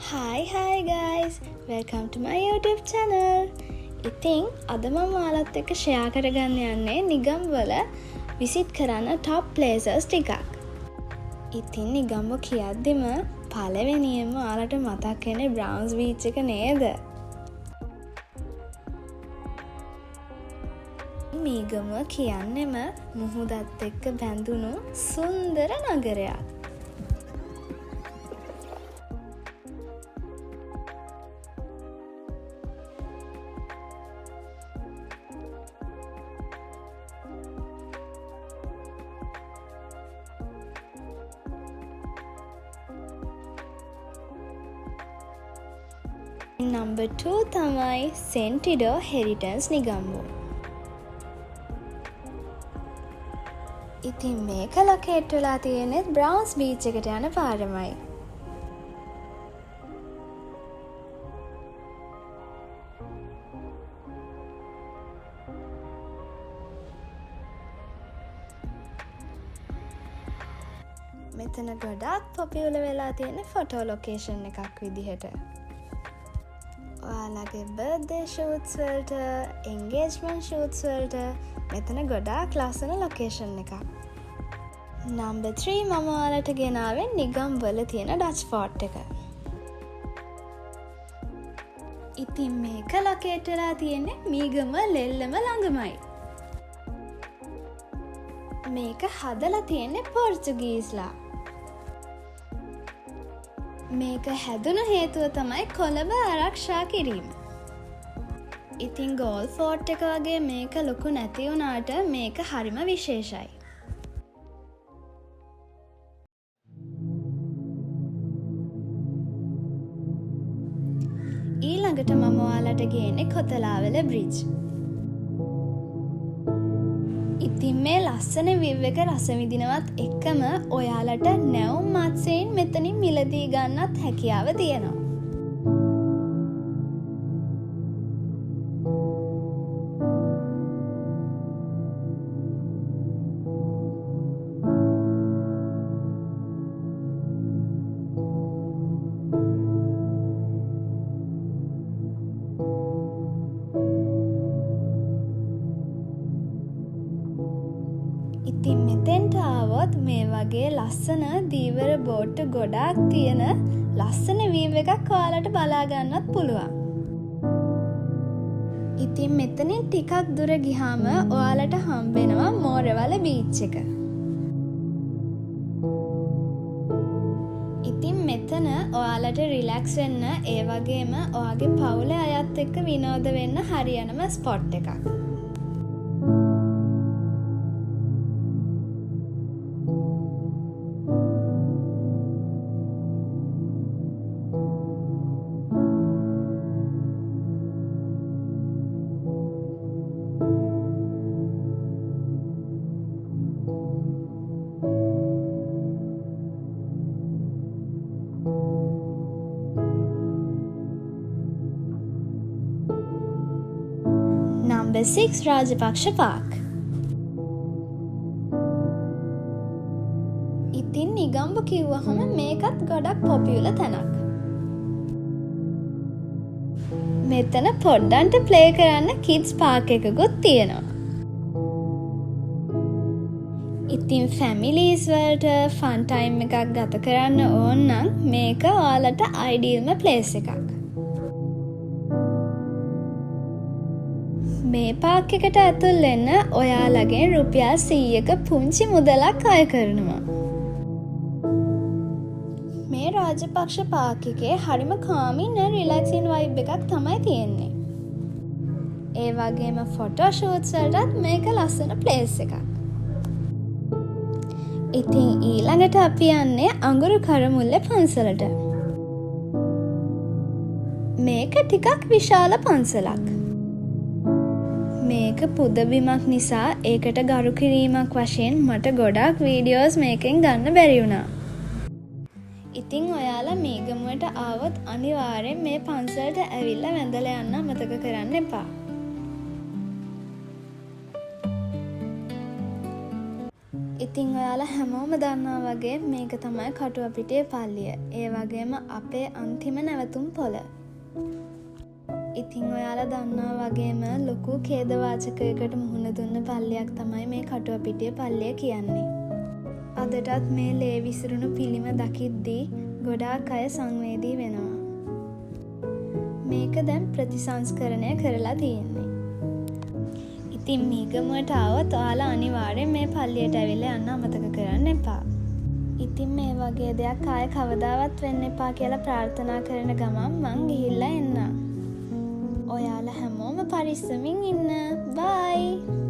Hi guys, welcome to my YouTube channel. ඉතින් අද මම ඔයාලත් එක්ක share කරගන්න යන්නේ නිගම් වල visit කරන්න top places ටිකක්. ඉතින් නිගම්ව කියද්දිම පළවෙනියෙන්ම ඔයාලට මතක් වෙන්නේ Browns Beach එක නේද? නිගම්ව කියන්නේම මුහුදත් එක්ක බැඳුණු සුන්දර නගරයක්. Number 2 තමයි Sentido Heritage නිගම්බෝ. ඉතින් මේක ලොකේට් වෙලා තියෙන්නේ Browns Beach එකට යන පාරමයි. මෙතන ගොඩාක් පොපියුලර් වෙලා තියෙන ෆොටෝ ලොකේෂන් එකක් විදිහට. ඔයාලගේ බර්ත්ඩේ ෂූට්ස් වලට, එන්ගේජ්මන්ට් ෂූට්ස් වලට මෙතන ගොඩාක් ලස්සන ලොකේෂන් එකක්. Number 3 මම ඔයාලට ගෙනාවේ නිගම් වල තියෙන ඩච් ෆෝර්ට් එක. ඉතින් මේක ලොකේට් වෙලා තියෙන්නේ මීගම ලෙල්ලම ළඟමයි. මේක හදලා තියෙන්නේ පෝර්චුගීස්ලා. මේක හැදුණු හේතුව තමයි කොළඹ ආරක්ෂා කිරීම. ඉතින් ගෝල් ෆෝර්ට් එක වගේ මේක ලොකු නැති වුණාට මේක හරිම විශේෂයි. ඊළඟට මම ඔයාලට ගේන්නේ කොතලාවල බ්‍රිජ්. ඉතින් මේ ලස්සන විව් එක රස විඳිනවත් එක්කම ඔයාලට නැවුම් මත්ස්‍යයෙන් මෙතනින් මිලදී ගන්නත් හැකියාව තියෙනවා. ඉතින් මෙතෙන්ට ආවොත් මේ වගේ ලස්සන දීවර බෝට්ටු ගොඩාක් තියෙන ලස්සන වීව් එකක් ඔයාලට බලා ගන්නත් පුළුවන්. ඉතින් මෙතනින් ටිකක් දුර ගියාම ඔයාලට හම්බෙනවා මෝරවල බීච් එක. ඉතින් මෙතන ඔයාලට රිලැක්ස් වෙන්න ඒ වගේම ඔයාගේ පවුලේ අයත් එක්ක විනෝද වෙන්න හරියනම ස්පොට් එකක්. Number 6 Rajapaksa Park. ඉතින් නිගම්බ කිව්වහම මේකත් ගොඩක් පොපියුලර් තැනක්. මෙතන පොඩ්ඩන්ට ප්ලේ කරන්න කිඩ්ස් පාක් එකකුත් තියෙනවා. ඉතින් ෆැමිලීස් වලට ෆන් ටයිම් එකක් ගත කරන්න ඕන නම් මේක ඔයාලට අයිඩියල්ම ප්ලේස් එකක්. මේ පාක් එකට ඇතුල් වෙන්න ඔයාලගේ රුපියල් 100ක පුංචි මුදලක් අය කරනවා. මේ රාජපක්ෂ පාක් එකේ හරිම කාමින් රිලැක්සින් වයිබ් එකක් තමයි තියෙන්නේ. ඒ වගේම ෆොටෝ ෂූට්ස් වලටත් මේක ලස්සන ප්ලේස් එකක්. ඉතින් ඊළඟට අපි යන්නේ අඟුරු කරමුල්ලේ පන්සලට. මේක ටිකක් විශාල පන්සලක්. මේක පුදබිමක් නිසා ඒකට ගරු කිරීමක් වශයෙන් මට ගොඩාක් වීඩියෝස් මේකෙන් ගන්න බැරි වුණා. ඉතින් ඔයාලා මේගමුවට ආවොත් අනිවාර්යෙන් මේ පන්සලට ඇවිල්ලා වැඳලා යන්න අමතක කරන්න එපා. ඉතින් ඔයාලා හැමෝම දන්නා වගේ මේක තමයි කටුවපිටිය පල්ලිය. ඒ වගේම අපේ අන්තිම නැවතුම් පොළ. ඉතින් ඔයාලා දන්නා වගේම ලොකු ඛේදවාචකයකට මුහුණ දුන්න පල්ලියක් තමයි මේ කටුවපිටිය පල්ලිය කියන්නේ. අදටත් මේ ලේ විසිරුණු පිළිම දකිද්දී ගොඩාක් අය සංවේදී වෙනවා. මේක දැන් ප්‍රතිසංස්කරණය කරලා තියෙන්නේ. ඉතින් මීගමුවට ආවොත් ඔයාලා අනිවාර්යෙන් මේ පල්ලියට ඇවිල්ලා යන්න අමතක කරන්න එපා. ඉතින් මේ වගේ දෙයක් ආයෙ කවදාවත් වෙන්න එපා කියලා ප්‍රාර්ථනා කරන ගමන් මං ගිහිල්ලා එන්නම්. ඔයාලා හැමෝම පරිස්සමින් ඉන්න. බයි.